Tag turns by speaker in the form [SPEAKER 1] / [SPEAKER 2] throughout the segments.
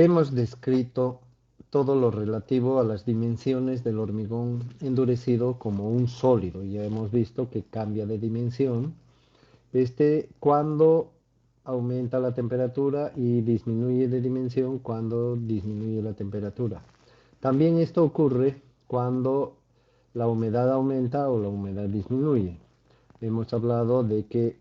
[SPEAKER 1] Hemos descrito todo lo relativo a las dimensiones del hormigón endurecido como un sólido. Ya hemos visto que cambia de dimensión cuando aumenta la temperatura y disminuye de dimensión cuando disminuye la temperatura. También esto ocurre cuando la humedad aumenta o la humedad disminuye. Hemos hablado de que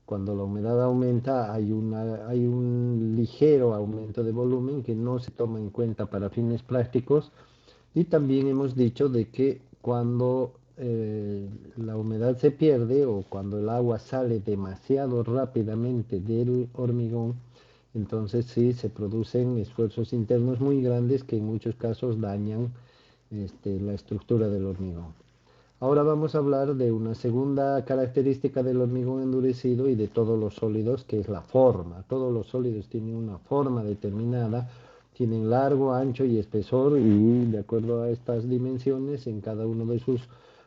[SPEAKER 1] cuando la humedad aumenta hay un ligero aumento de volumen que no se toma en cuenta para fines prácticos, y también hemos dicho de que cuando la humedad se pierde o cuando el agua sale demasiado rápidamente del hormigón, entonces sí se producen esfuerzos internos muy grandes que en muchos casos dañan la estructura del hormigón. Ahora vamos a hablar de una segunda característica del hormigón endurecido y de todos los sólidos, que es la forma. Todos los sólidos tienen una forma determinada, tienen largo, ancho y espesor, y de acuerdo a estas dimensiones en cada uno de sus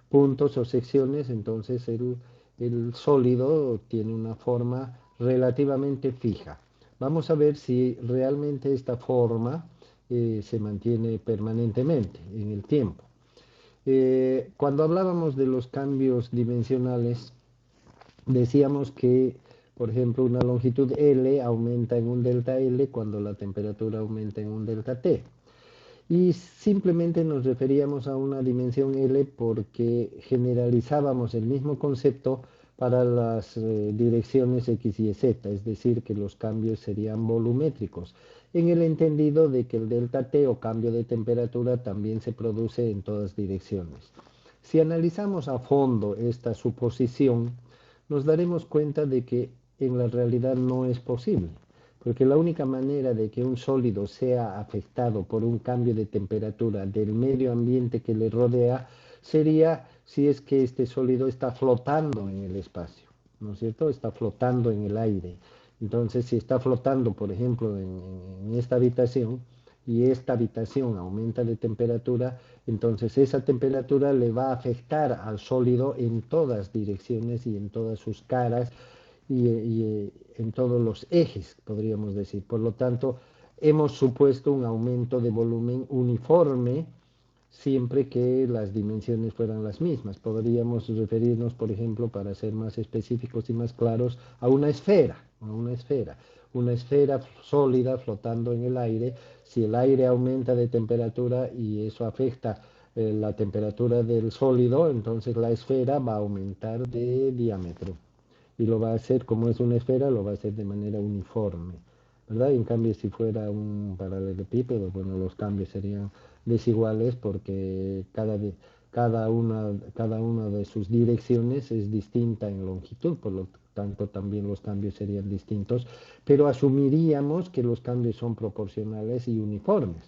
[SPEAKER 1] puntos o secciones, entonces el sólido tiene una forma relativamente fija. Vamos a ver si realmente esta forma se mantiene permanentemente en el tiempo. Cuando hablábamos de los cambios dimensionales, decíamos que, por ejemplo, una longitud L aumenta en un delta L cuando la temperatura aumenta en un delta T. Y simplemente nos referíamos a una dimensión L porque generalizábamos el mismo concepto para las direcciones X y Z, es decir, que los cambios serían volumétricos, en el entendido de que el delta T o cambio de temperatura también se produce en todas direcciones. Si analizamos a fondo esta suposición, nos daremos cuenta de que en la realidad no es posible, porque la única manera de que un sólido sea afectado por un cambio de temperatura del medio ambiente que le rodea sería si es que este sólido está flotando en el espacio, ¿no es cierto? Está flotando en el aire. Entonces, si está flotando, por ejemplo, en esta habitación, y esta habitación aumenta de temperatura, entonces esa temperatura le va a afectar al sólido en todas direcciones y en todas sus caras y en todos los ejes, podríamos decir. Por lo tanto, hemos supuesto un aumento de volumen uniforme siempre que las dimensiones fueran las mismas. Podríamos referirnos, por ejemplo, para ser más específicos y más claros, a una esfera, una esfera sólida flotando en el aire. Si el aire aumenta de temperatura y eso afecta la temperatura del sólido, entonces la esfera va a aumentar de diámetro y lo va a hacer, como es una esfera, lo va a hacer de manera uniforme, ¿verdad? Y en cambio, si fuera un paralelepípedo, bueno, los cambios serían desiguales porque cada una de sus direcciones es distinta en longitud, por lo tanto también los cambios serían distintos, pero asumiríamos que los cambios son proporcionales y uniformes.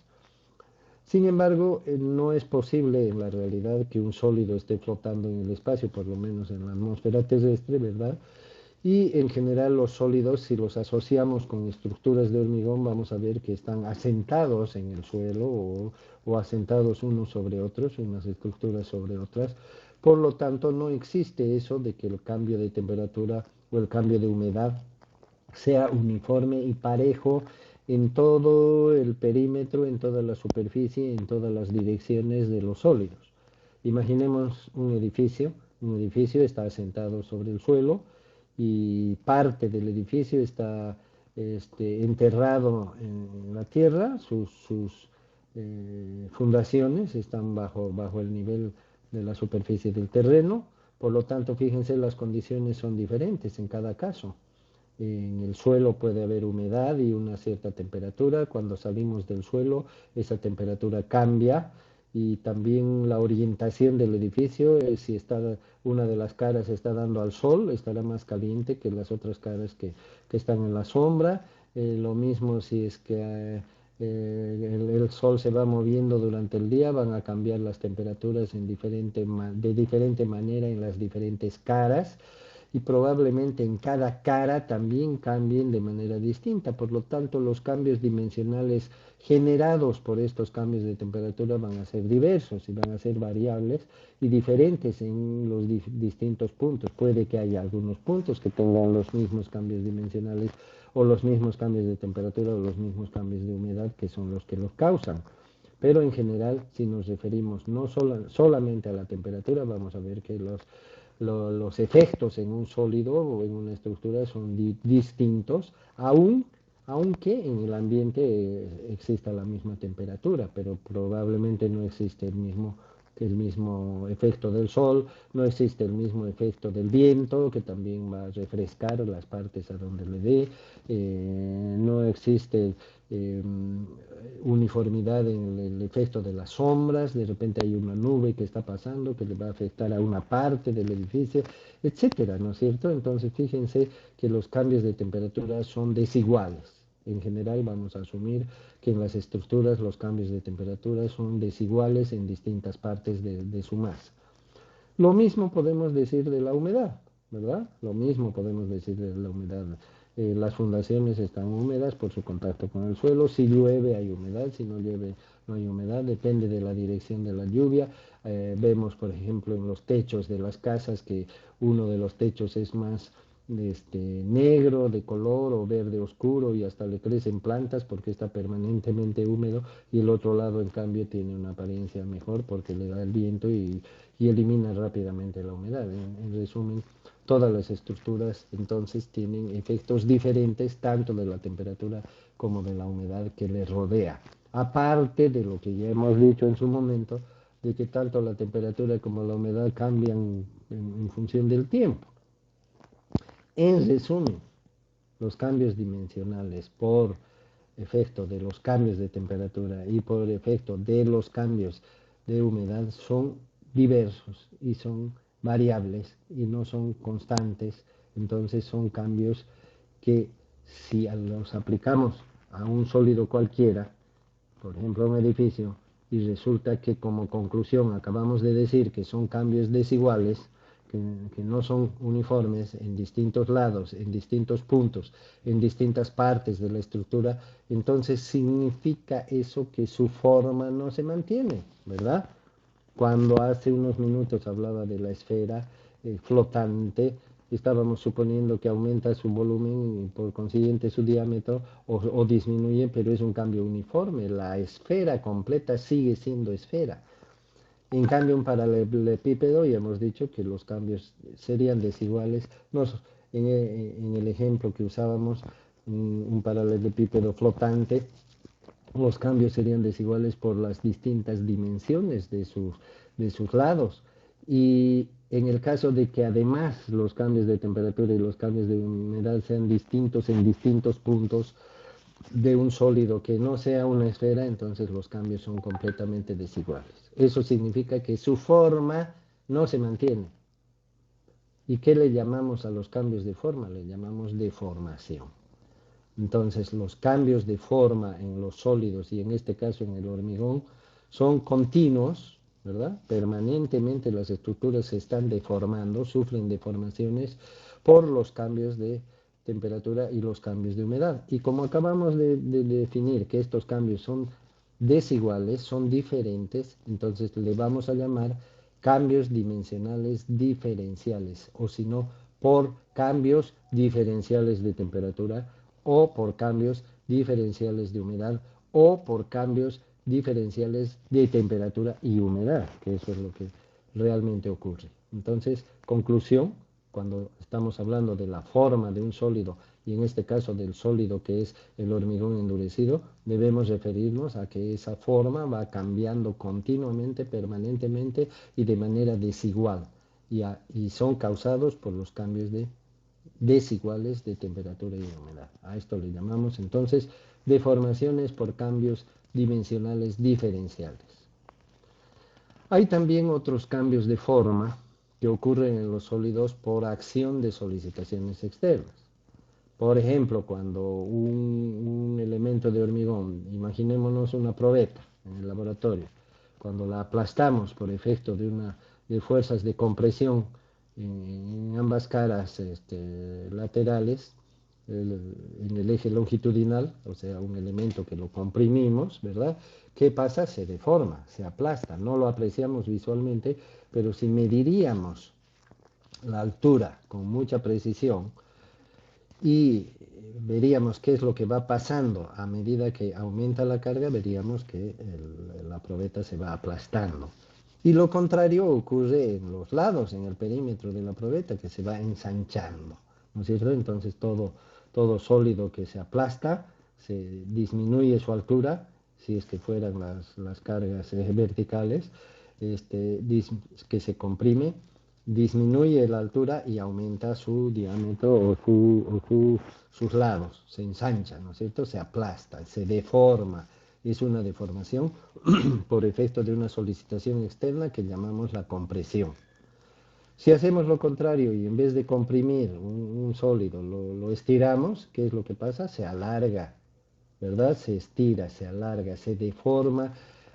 [SPEAKER 1] Sin embargo, no es posible en la realidad que un sólido esté flotando en el espacio, por lo menos en la atmósfera terrestre, ¿verdad? Y en general los sólidos, si los asociamos con estructuras de hormigón, vamos a ver que están asentados en el suelo o asentados unos sobre otros, unas estructuras sobre otras. Por lo tanto, no existe eso de que el cambio de temperatura o el cambio de humedad sea uniforme y parejo en todo el perímetro, en toda la superficie, en todas las direcciones de los sólidos. Imaginemos un edificio está asentado sobre el suelo y parte del edificio está enterrado en la tierra, sus fundaciones están bajo el nivel de la superficie del terreno, por lo tanto, fíjense, las condiciones son diferentes en cada caso. En el suelo puede haber humedad y una cierta temperatura. Cuando salimos del suelo, esa temperatura cambia y también la orientación del edificio, si está una de las caras está dando al sol, estará más caliente que las otras caras que están en la sombra. Lo mismo si es que el sol se va moviendo durante el día, van a cambiar las temperaturas de diferente manera en las diferentes caras. y probablemente en cada cara también cambien de manera distinta. Por lo tanto, los cambios dimensionales generados por estos cambios de temperatura van a ser diversos y van a ser variables y diferentes en los distintos puntos. Puede que haya algunos puntos que tengan los mismos cambios dimensionales o los mismos cambios de temperatura o los mismos cambios de humedad que son los que los causan. Pero en general, si nos referimos no solamente a la temperatura, vamos a ver que los efectos en un sólido o en una estructura son distintos, aunque en el ambiente exista la misma temperatura, pero probablemente no existe el mismo efecto del sol, no existe el mismo efecto del viento, que también va a refrescar las partes a donde le dé, no existe eh, uniformidad en el efecto de las sombras, de repente hay una nube que está pasando que le va a afectar a una parte del edificio, etcétera, ¿no es cierto? Entonces fíjense que los cambios de temperatura son desiguales. En general vamos a asumir que en las estructuras los cambios de temperatura son desiguales en distintas partes de su masa. Lo mismo podemos decir de la humedad, ¿verdad? Lo mismo podemos decir de la humedad. Las fundaciones están húmedas por su contacto con el suelo. Si llueve hay humedad, si no llueve no hay humedad, depende de la dirección de la lluvia. Vemos, por ejemplo, en los techos de las casas que uno de los techos es más negro de color o verde oscuro y hasta le crecen plantas porque está permanentemente húmedo, y el otro lado en cambio tiene una apariencia mejor porque le da el viento y elimina rápidamente la humedad. En resumen, todas las estructuras entonces tienen efectos diferentes tanto de la temperatura como de la humedad que les rodea. Aparte de lo que ya hemos dicho en su momento, de que tanto la temperatura como la humedad cambian en función del tiempo. En resumen, los cambios dimensionales por efecto de los cambios de temperatura y por efecto de los cambios de humedad son diversos y son variables y no son constantes. Entonces son cambios que si los aplicamos a un sólido cualquiera, por ejemplo a un edificio, y resulta que como conclusión acabamos de decir que son cambios desiguales, que no son uniformes en distintos lados, en distintos puntos, en distintas partes de la estructura, entonces significa eso que su forma no se mantiene, ¿verdad? Cuando hace unos minutos hablaba de la esfera flotante, estábamos suponiendo que aumenta su volumen y por consiguiente su diámetro o disminuye, pero es un cambio uniforme. La esfera completa sigue siendo esfera. En cambio, un paralelepípedo, ya hemos dicho que los cambios serían desiguales. En el ejemplo que usábamos, un paralelepípedo flotante, los cambios serían desiguales por las distintas dimensiones de sus lados. Y en el caso de que además los cambios de temperatura y los cambios de humedad sean distintos en distintos puntos de un sólido que no sea una esfera, entonces los cambios son completamente desiguales. Eso significa que su forma no se mantiene. ¿Y qué le llamamos a los cambios de forma? Le llamamos deformación. Entonces los cambios de forma en los sólidos y en este caso en el hormigón son continuos, ¿verdad? Permanentemente las estructuras se están deformando, sufren deformaciones por los cambios de temperatura y los cambios de humedad. Y como acabamos de definir que estos cambios son desiguales, son diferentes, entonces le vamos a llamar cambios dimensionales diferenciales, o si no, por cambios diferenciales de temperatura o por cambios diferenciales de humedad o por cambios diferenciales de temperatura y humedad, que eso es lo que realmente ocurre. Entonces, conclusión, cuando estamos hablando de la forma de un sólido y en este caso del sólido que es el hormigón endurecido, debemos referirnos a que esa forma va cambiando continuamente, permanentemente y de manera desigual y son causados por los cambios desiguales de temperatura y de humedad. A esto le llamamos entonces deformaciones por cambios dimensionales diferenciales. Hay también otros cambios de forma que ocurren en los sólidos por acción de solicitaciones externas. Por ejemplo, cuando un elemento de hormigón, imaginémonos una probeta en el laboratorio, cuando la aplastamos por efecto de fuerzas de compresión en ambas caras laterales, en el eje longitudinal, o sea, un elemento que lo comprimimos, ¿verdad? ¿Qué pasa? Se deforma, se aplasta, no lo apreciamos visualmente, pero si mediríamos la altura con mucha precisión y veríamos qué es lo que va pasando a medida que aumenta la carga, veríamos que la probeta se va aplastando. Y lo contrario ocurre en los lados, en el perímetro de la probeta, que se va ensanchando, ¿no es cierto? Entonces todo sólido que se aplasta, se disminuye su altura, si es que fueran las cargas verticales, que se comprime, disminuye la altura y aumenta su diámetro sus lados, se ensancha, ¿no es cierto? Se aplasta, se deforma. Es una deformación por efecto de una solicitación externa que llamamos la compresión. Si hacemos lo contrario y en vez de comprimir un sólido lo estiramos, ¿qué es lo que pasa? Se alarga, ¿verdad? Se estira, se alarga, se deforma,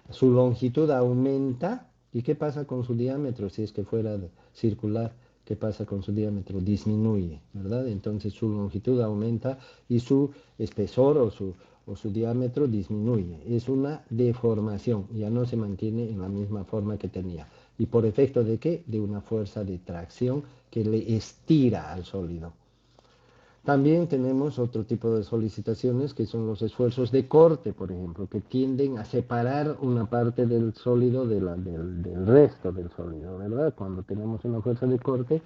[SPEAKER 1] su longitud aumenta. ¿Y qué pasa con su diámetro? Si es que fuera circular, ¿qué pasa con su diámetro? Disminuye, ¿verdad? Entonces su longitud aumenta y su espesor o su diámetro disminuye. Es una deformación, ya no se mantiene en la misma forma que tenía. ¿Y por efecto de qué? De una fuerza de tracción que le estira al sólido. También tenemos otro tipo de solicitaciones que son los esfuerzos de corte, por ejemplo, que tienden a separar una parte del sólido del resto del sólido, ¿verdad? Cuando tenemos una fuerza de corte,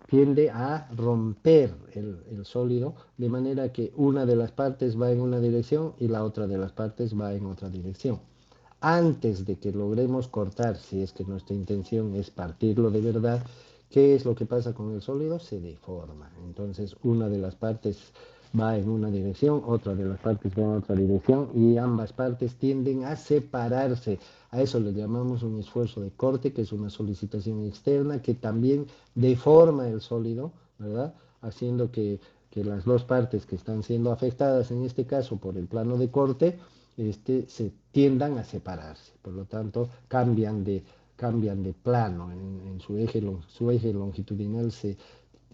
[SPEAKER 1] tiende a romper el sólido de manera que una de las partes va en una dirección y la otra de las partes va en otra dirección. Antes de que logremos cortar, si es que nuestra intención es partirlo de verdad, ¿qué es lo que pasa con el sólido? Se deforma. Entonces, una de las partes va en una dirección, otra de las partes va en otra dirección y ambas partes tienden a separarse. A eso le llamamos un esfuerzo de corte, que es una solicitación externa que también deforma el sólido, ¿verdad? Haciendo que las dos partes que están siendo afectadas, en este caso por el plano de corte, se tiendan a separarse. Por lo tanto, cambian de plano en su eje longitudinal.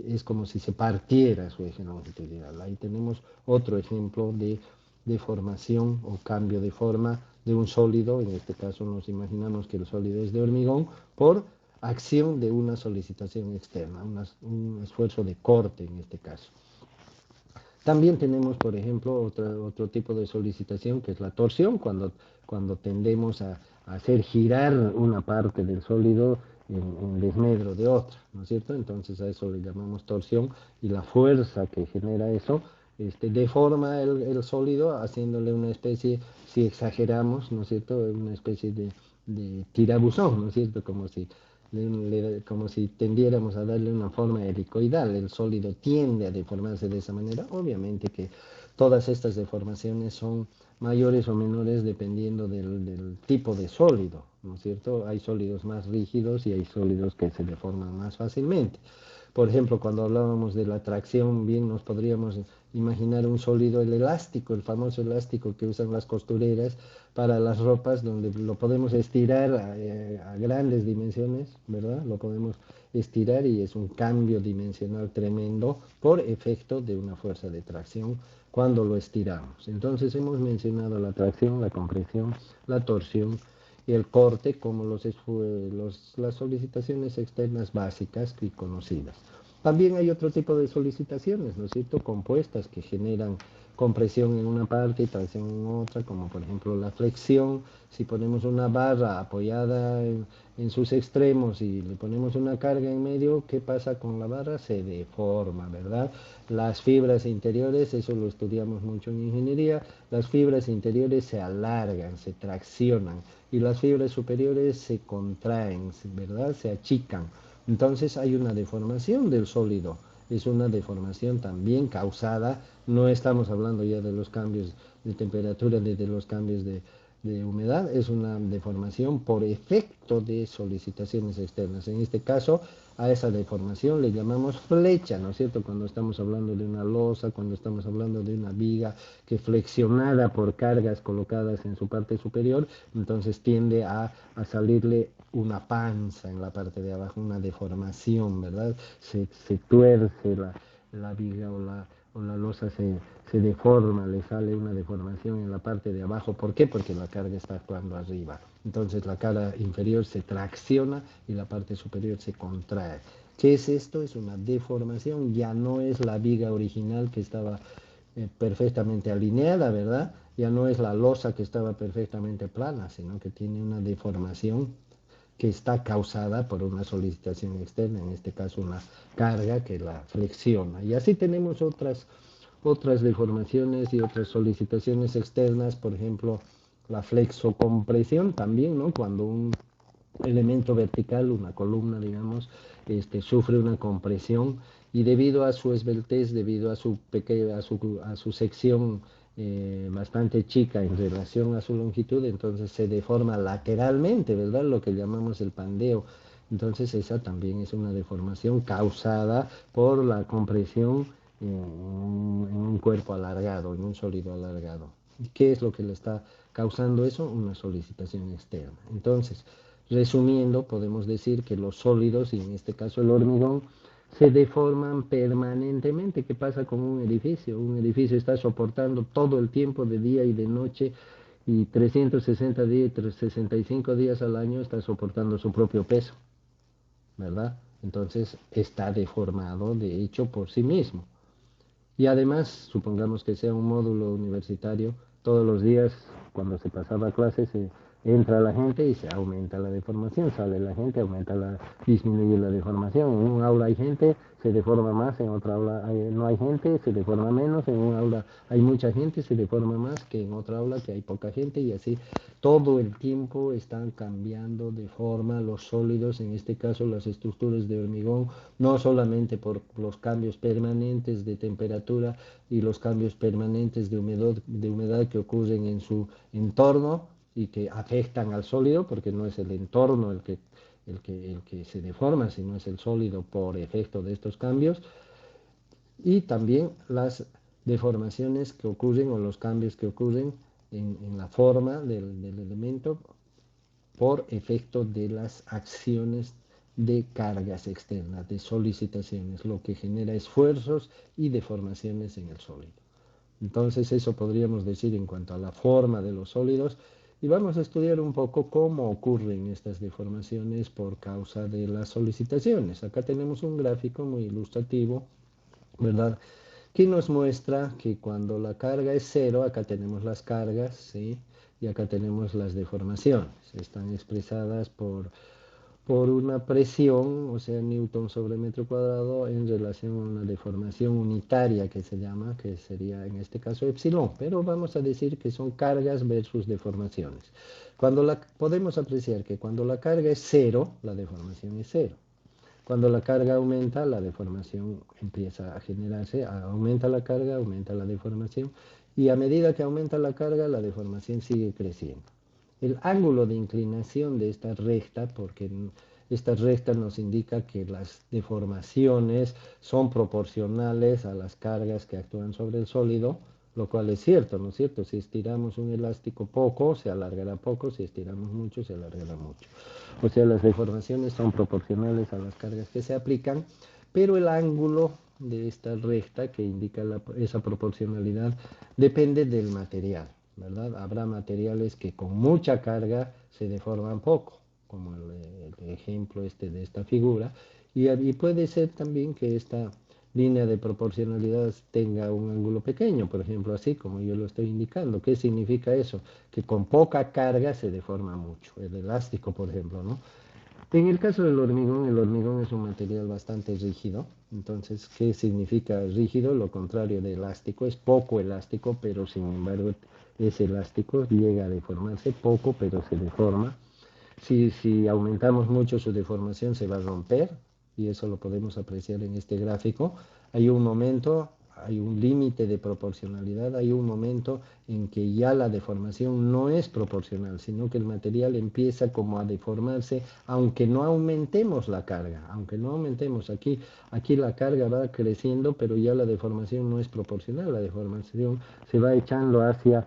[SPEAKER 1] Es como si se partiera su eje longitudinal. Ahí tenemos otro ejemplo de deformación o cambio de forma de un sólido. En este caso nos imaginamos que el sólido es de hormigón por acción de una solicitación externa, un esfuerzo de corte en este caso. También tenemos, por ejemplo, otro tipo de solicitación que es la torsión, cuando tendemos a hacer girar una parte del sólido en desmedro de otra, ¿no es cierto? Entonces a eso le llamamos torsión y la fuerza que genera eso deforma el sólido haciéndole una especie, si exageramos, ¿no es cierto?, una especie de tirabuzón, ¿no es cierto?, como si tendiéramos a darle una forma helicoidal. El sólido tiende a deformarse de esa manera. Obviamente que todas estas deformaciones son mayores o menores dependiendo del tipo de sólido, ¿no es cierto? Hay sólidos más rígidos y hay sólidos que se deforman más fácilmente. Por ejemplo, cuando hablábamos de la tracción, bien nos podríamos imaginar un sólido, el elástico, el famoso elástico que usan las costureras para las ropas, donde lo podemos estirar a grandes dimensiones, ¿verdad? Lo podemos estirar y es un cambio dimensional tremendo por efecto de una fuerza de tracción cuando lo estiramos. Entonces hemos mencionado la tracción, la compresión, la torsión y el corte como las solicitaciones externas básicas y conocidas. También hay otro tipo de solicitaciones, ¿no es cierto?, compuestas que generan compresión en una parte y tracción en otra, como por ejemplo la flexión. Si ponemos una barra apoyada en sus extremos y le ponemos una carga en medio, ¿qué pasa con la barra? Se deforma, ¿verdad? Las fibras interiores, eso lo estudiamos mucho en ingeniería, las fibras interiores se alargan, se traccionan y las fibras superiores se contraen, ¿verdad? Se achican. Entonces hay una deformación del sólido, es una deformación también causada, no estamos hablando ya de los cambios de temperatura, de los cambios de humedad es una deformación por efecto de solicitaciones externas. En este caso, a esa deformación le llamamos flecha, ¿no es cierto? Cuando estamos hablando de una losa, cuando estamos hablando de una viga que flexionada por cargas colocadas en su parte superior, entonces tiende a salirle una panza en la parte de abajo, una deformación, ¿verdad? Se tuerce la viga o la losa se deforma, le sale una deformación en la parte de abajo. ¿Por qué? Porque la carga está actuando arriba. Entonces la cara inferior se tracciona y la parte superior se contrae. ¿Qué es esto? Es una deformación, ya no es la viga original que estaba perfectamente alineada, ¿verdad? Ya no es la losa que estaba perfectamente plana, sino que tiene una deformación que está causada por una solicitación externa, en este caso una carga que la flexiona. Y así tenemos otras deformaciones y otras solicitaciones externas, por ejemplo, la flexocompresión también, ¿no? Cuando un elemento vertical, una columna, digamos, sufre una compresión y debido a su esbeltez, debido a su pequeña, a su sección bastante chica en relación a su longitud, entonces se deforma lateralmente, ¿verdad? Lo que llamamos el pandeo. Entonces esa también es una deformación causada por la compresión en un cuerpo alargado, en un sólido alargado. ¿Y qué es lo que le está causando eso? Una solicitación externa. Entonces, resumiendo, podemos decir que los sólidos, y en este caso el hormigón, se deforman permanentemente. ¿Qué pasa con un edificio? Un edificio está soportando todo el tiempo de día y de noche y 360 días, 365 días al año está soportando su propio peso, ¿verdad? Entonces está deformado de hecho por sí mismo. Y además, supongamos que sea un módulo universitario, todos los días cuando se pasaba a clase entra la gente y se aumenta la deformación, sale la gente, disminuye la deformación. En un aula hay gente, se deforma más, en otra aula no hay gente, se deforma menos, en un aula hay mucha gente, se deforma más que en otra aula que hay poca gente y así todo el tiempo están cambiando de forma los sólidos, en este caso las estructuras de hormigón, no solamente por los cambios permanentes de temperatura y los cambios permanentes de humedad que ocurren en su entorno y que afectan al sólido, porque no es el entorno el que se deforma, sino es el sólido por efecto de estos cambios, y también las deformaciones que ocurren o los cambios que ocurren en la forma del elemento por efecto de las acciones de cargas externas, de solicitaciones, lo que genera esfuerzos y deformaciones en el sólido. Entonces eso podríamos decir en cuanto a la forma de los sólidos y vamos a estudiar un poco cómo ocurren estas deformaciones por causa de las solicitaciones. Acá tenemos un gráfico muy ilustrativo, ¿verdad? Que nos muestra que cuando la carga es cero, acá tenemos las cargas, ¿sí? Y acá tenemos las deformaciones. Están expresadas por una presión, o sea, newton sobre metro cuadrado, en relación a una deformación unitaria que se llama, que sería en este caso epsilon, pero vamos a decir que son cargas versus deformaciones. Podemos apreciar que cuando la carga es cero, la deformación es cero. Cuando la carga aumenta, la deformación empieza a generarse, aumenta la carga, aumenta la deformación, y a medida que aumenta la carga, la deformación sigue creciendo. El ángulo de inclinación de esta recta, porque esta recta nos indica que las deformaciones son proporcionales a las cargas que actúan sobre el sólido, lo cual es cierto, ¿no es cierto? Si estiramos un elástico poco, se alargará poco, si estiramos mucho, se alargará mucho. O sea, las deformaciones son proporcionales a las cargas que se aplican, pero el ángulo de esta recta que indica esa proporcionalidad depende del material, ¿verdad? Habrá materiales que con mucha carga se deforman poco, como el ejemplo de esta figura, y puede ser también que esta línea de proporcionalidad tenga un ángulo pequeño, por ejemplo, así como yo lo estoy indicando. ¿Qué significa eso? Que con poca carga se deforma mucho, el elástico, por ejemplo, ¿no? En el caso del hormigón, el hormigón es un material bastante rígido. Entonces, ¿qué significa rígido? Lo contrario de elástico, es poco elástico, pero sin embargo es elástico, llega a deformarse poco, pero se deforma. Si aumentamos mucho su deformación se va a romper y eso lo podemos apreciar en este gráfico. Hay un momento hay un límite de proporcionalidad, hay un momento en que ya la deformación no es proporcional, sino que el material empieza como a deformarse, aunque no aumentemos la carga, aunque no aumentemos aquí la carga va creciendo, pero ya la deformación no es proporcional, la deformación se va echando hacia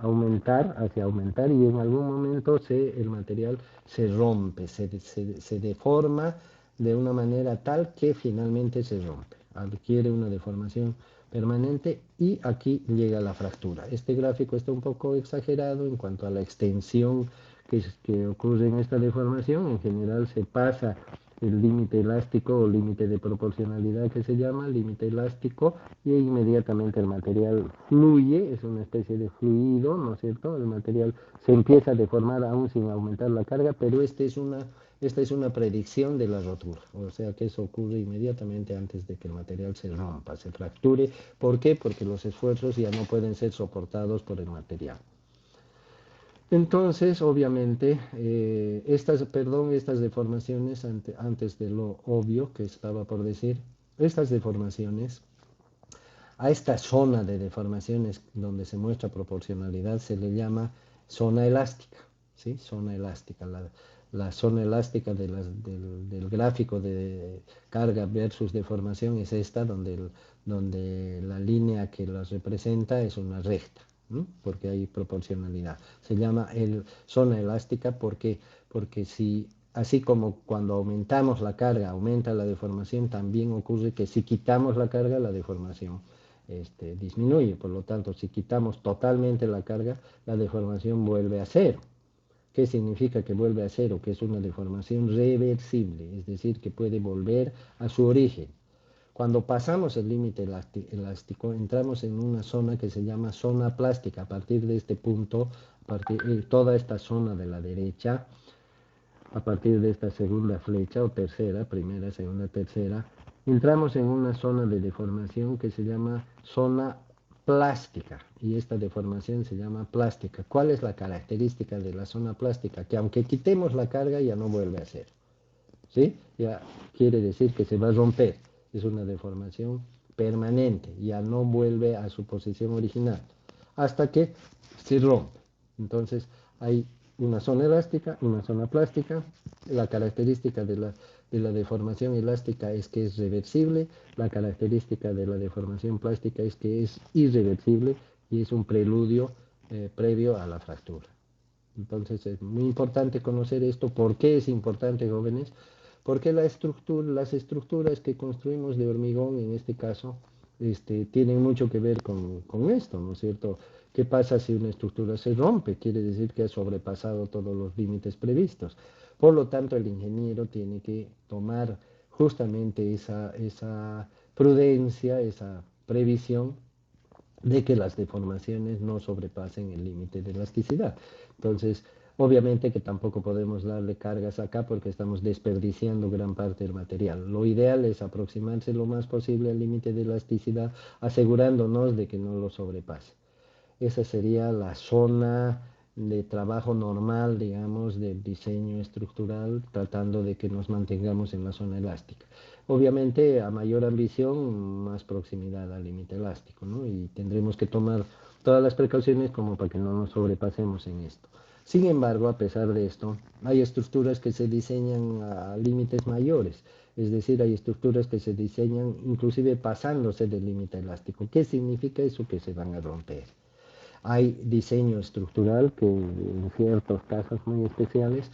[SPEAKER 1] aumentar y en algún momento el material se rompe, se deforma de una manera tal que finalmente se rompe, adquiere una deformación permanente y aquí llega la fractura. Este gráfico está un poco exagerado en cuanto a la extensión que ocurre en esta deformación. En general se pasa el límite elástico o límite de proporcionalidad que se llama, límite elástico, y inmediatamente el material fluye, es una especie de fluido, ¿no es cierto? El material se empieza a deformar aún sin aumentar la carga, pero esta es una predicción de la rotura, o sea que eso ocurre inmediatamente antes de que el material se rompa, se fracture. ¿Por qué? Porque los esfuerzos ya no pueden ser soportados por el material. Entonces, obviamente, estas deformaciones, antes de lo obvio que estaba por decir, estas deformaciones, a esta zona de deformaciones donde se muestra proporcionalidad se le llama zona elástica, ¿sí? Zona elástica. La zona elástica del gráfico de carga versus deformación es esta, donde la línea que las representa es una recta, ¿no? Porque hay proporcionalidad. Se llama zona elástica porque así como cuando aumentamos la carga aumenta la deformación, también ocurre que si quitamos la carga la deformación disminuye. Por lo tanto, si quitamos totalmente la carga, la deformación vuelve a cero. ¿Qué significa que vuelve a cero? Que es una deformación reversible, es decir, que puede volver a su origen. Cuando pasamos el límite elástico, entramos en una zona que se llama zona plástica. A partir de este punto, toda esta zona de la derecha, a partir de esta segunda flecha o tercera, primera, segunda, tercera, entramos en una zona de deformación que se llama zona plástica, y esta deformación se llama plástica. ¿Cuál es la característica de la zona plástica? Que aunque quitemos la carga ya no vuelve a ser, ¿sí? Ya quiere decir que se va a romper, es una deformación permanente, ya no vuelve a su posición original, hasta que se rompe. Entonces hay una zona elástica, una zona plástica. La característica de la deformación elástica es que es reversible, la característica de la deformación plástica es que es irreversible y es un preludio previo a la fractura. Entonces es muy importante conocer esto. ¿Por qué es importante, jóvenes? Porque las estructuras que construimos de hormigón, en este caso, tienen mucho que ver con esto, ¿no es cierto? ¿Qué pasa si una estructura se rompe? Quiere decir que ha sobrepasado todos los límites previstos. Por lo tanto, el ingeniero tiene que tomar justamente esa prudencia, esa previsión de que las deformaciones no sobrepasen el límite de elasticidad. Entonces, obviamente que tampoco podemos darle cargas acá porque estamos desperdiciando gran parte del material. Lo ideal es aproximarse lo más posible al límite de elasticidad, asegurándonos de que no lo sobrepase. Esa sería la zona de trabajo normal, digamos, del diseño estructural, tratando de que nos mantengamos en la zona elástica. Obviamente, a mayor ambición, más proximidad al límite elástico, ¿no? Y tendremos que tomar todas las precauciones como para que no nos sobrepasemos en esto. Sin embargo, a pesar de esto, hay estructuras que se diseñan a límites mayores, es decir, hay estructuras que se diseñan inclusive pasándose del límite elástico. ¿Qué significa eso? Que se van a romper. Hay diseño estructural que en ciertos casos muy especiales,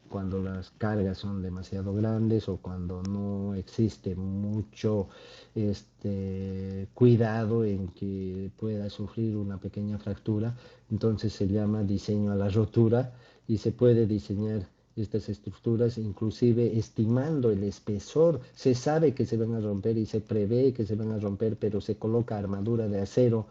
[SPEAKER 1] cuando las cargas son demasiado grandes o cuando no existe mucho cuidado en que pueda sufrir una pequeña fractura, entonces se llama diseño a la rotura y se puede diseñar estas estructuras inclusive estimando el espesor. Se sabe que se van a romper y se prevé que se van a romper, pero se coloca armadura de acero.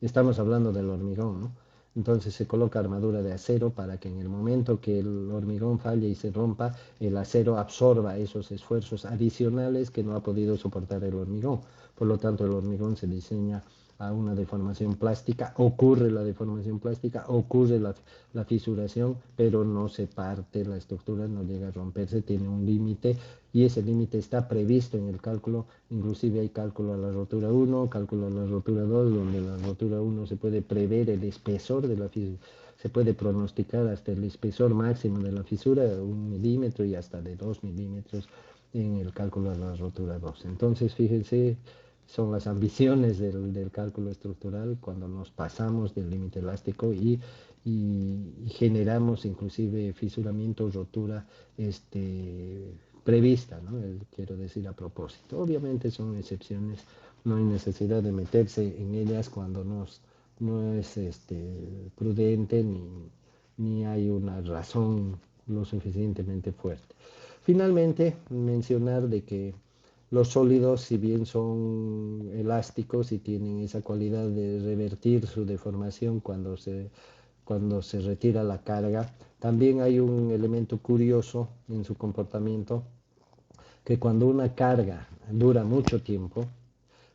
[SPEAKER 1] Estamos hablando del hormigón, ¿no? Entonces se coloca armadura de acero para que en el momento que el hormigón falle y se rompa, el acero absorba esos esfuerzos adicionales que no ha podido soportar el hormigón. Por lo tanto, el hormigón se diseña a una deformación plástica, ocurre la deformación plástica, ocurre la fisuración, pero no se parte la estructura, no llega a romperse, tiene un límite y ese límite está previsto en el cálculo, inclusive hay cálculo a la rotura 1, cálculo a la rotura 2, donde la rotura 1 se puede prever el espesor de la fisura, se puede pronosticar hasta el espesor máximo de la fisura, 1 milímetro y hasta de 2 milímetros en el cálculo de la rotura 2. Entonces, fíjense, son las ambiciones del cálculo estructural cuando nos pasamos del límite elástico y generamos inclusive fisuramiento, rotura prevista, ¿no? Quiero decir a propósito. Obviamente son excepciones, no hay necesidad de meterse en ellas cuando no es prudente ni hay una razón lo suficientemente fuerte. Finalmente, mencionar de que los sólidos, si bien son elásticos y tienen esa cualidad de revertir su deformación cuando se retira la carga, también hay un elemento curioso en su comportamiento, que cuando una carga dura mucho tiempo,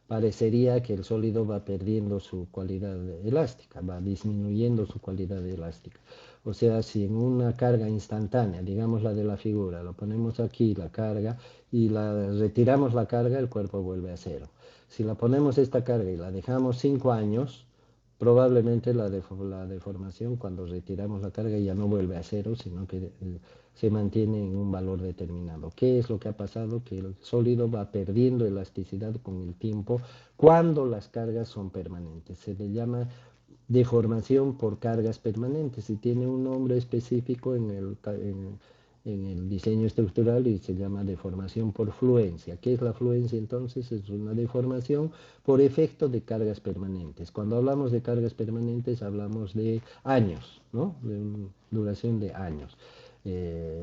[SPEAKER 1] parecería que el sólido va perdiendo su cualidad elástica, va disminuyendo su cualidad elástica. O sea, si en una carga instantánea, digamos la de la figura, lo ponemos aquí, la carga, y retiramos la carga, el cuerpo vuelve a cero. Si la ponemos esta carga y la dejamos 5 años, probablemente la deformación cuando retiramos la carga ya no vuelve a cero, sino que se mantiene en un valor determinado. ¿Qué es lo que ha pasado? Que el sólido va perdiendo elasticidad con el tiempo cuando las cargas son permanentes. Se le llama deformación por cargas permanentes y tiene un nombre específico en el diseño estructural y se llama deformación por fluencia. ¿Qué es la fluencia entonces? Es una deformación por efecto de cargas permanentes. Cuando hablamos de cargas permanentes hablamos de años, ¿no? De una duración de años.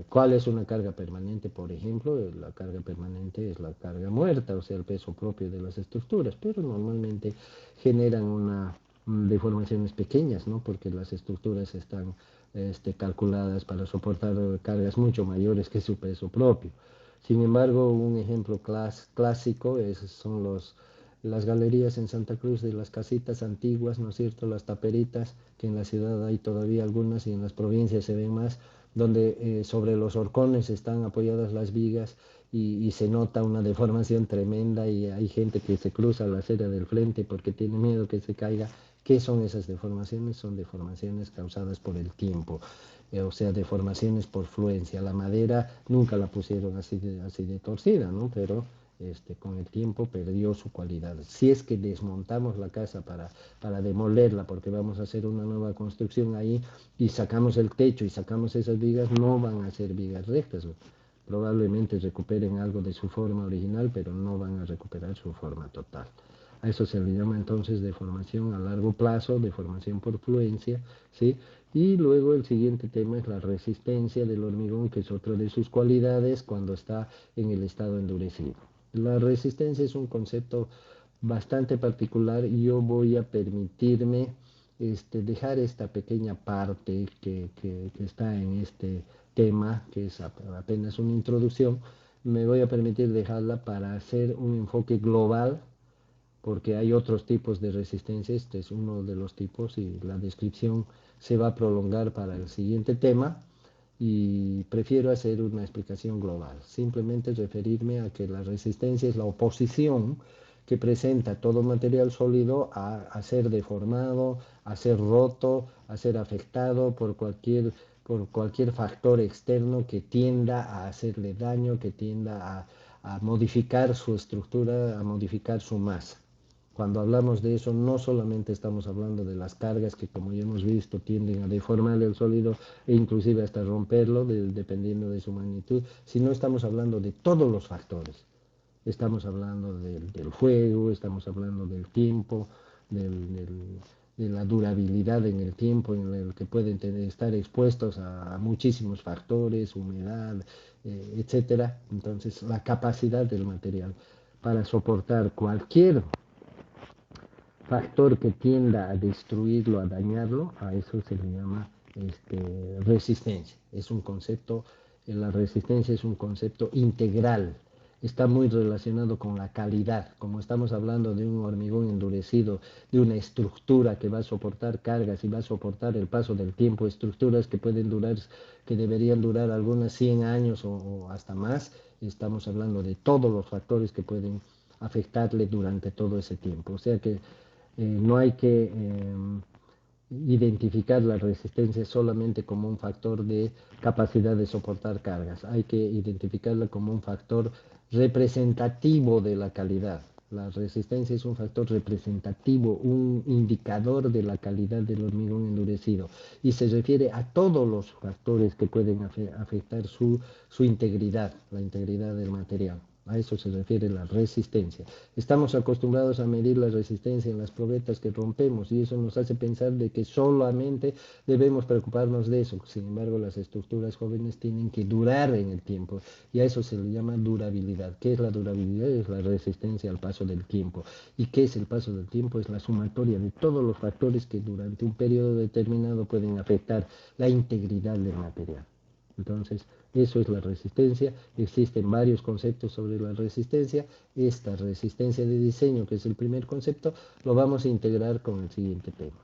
[SPEAKER 1] ¿Cuál es una carga permanente? Por ejemplo, la carga permanente es la carga muerta, o sea, el peso propio de las estructuras, pero normalmente generan deformaciones pequeñas, ¿no? Porque las estructuras están calculadas para soportar cargas mucho mayores que su peso propio. Sin embargo, un ejemplo clásico son las galerías en Santa Cruz de las casitas antiguas, ¿no es cierto? Las taperitas, que en la ciudad hay todavía algunas y en las provincias se ven más, donde sobre los horcones están apoyadas las vigas y se nota una deformación tremenda y hay gente que se cruza la acera del frente porque tiene miedo que se caiga. ¿Qué son esas deformaciones? Son deformaciones causadas por el tiempo, o sea, deformaciones por fluencia. La madera nunca la pusieron así de torcida, ¿no? Pero con el tiempo perdió su cualidad. Si es que desmontamos la casa para demolerla, porque vamos a hacer una nueva construcción ahí, y sacamos el techo y sacamos esas vigas, no van a ser vigas rectas. Probablemente recuperen algo de su forma original, pero no van a recuperar su forma total. A eso se le llama entonces deformación a largo plazo, deformación por fluencia, ¿sí? Y luego el siguiente tema es la resistencia del hormigón, que es otra de sus cualidades cuando está en el estado endurecido. La resistencia es un concepto bastante particular y yo voy a permitirme dejar esta pequeña parte que está en este tema, que es apenas una introducción, me voy a permitir dejarla para hacer un enfoque global porque hay otros tipos de resistencia, este es uno de los tipos y la descripción se va a prolongar para el siguiente tema y prefiero hacer una explicación global, simplemente referirme a que la resistencia es la oposición que presenta todo material sólido a ser deformado, a ser roto, a ser afectado por cualquier factor externo que tienda a hacerle daño, que tienda a modificar su estructura, a modificar su masa. Cuando hablamos de eso, no solamente estamos hablando de las cargas que, como ya hemos visto, tienden a deformar el sólido e inclusive hasta romperlo, dependiendo de su magnitud, sino estamos hablando de todos los factores. Estamos hablando del fuego, estamos hablando del tiempo, de la durabilidad en el tiempo en el que pueden estar expuestos a muchísimos factores, humedad, etcétera. Entonces, la capacidad del material para soportar cualquier factor que tienda a destruirlo, a dañarlo, a eso se le llama resistencia. Es un concepto, la resistencia es un concepto integral, está muy relacionado con la calidad. Como estamos hablando de un hormigón endurecido, de una estructura que va a soportar cargas y va a soportar el paso del tiempo, estructuras que pueden durar, que deberían durar algunas 100 años o hasta más, estamos hablando de todos los factores que pueden afectarle durante todo ese tiempo. O sea que no hay que identificar la resistencia solamente como un factor de capacidad de soportar cargas, hay que identificarla como un factor representativo de la calidad. La resistencia es un factor representativo, un indicador de la calidad del hormigón endurecido y se refiere a todos los factores que pueden afectar su integridad, la integridad del material. A eso se refiere la resistencia. Estamos acostumbrados a medir la resistencia en las probetas que rompemos y eso nos hace pensar de que solamente debemos preocuparnos de eso. Sin embargo, las estructuras jóvenes tienen que durar en el tiempo y a eso se le llama durabilidad. ¿Qué es la durabilidad? Es la resistencia al paso del tiempo. ¿Y qué es el paso del tiempo? Es la sumatoria de todos los factores que durante un periodo determinado pueden afectar la integridad del material. Entonces, eso es la resistencia. Existen varios conceptos sobre la resistencia. Esta resistencia de diseño, que es el primer concepto, lo vamos a integrar con el siguiente tema.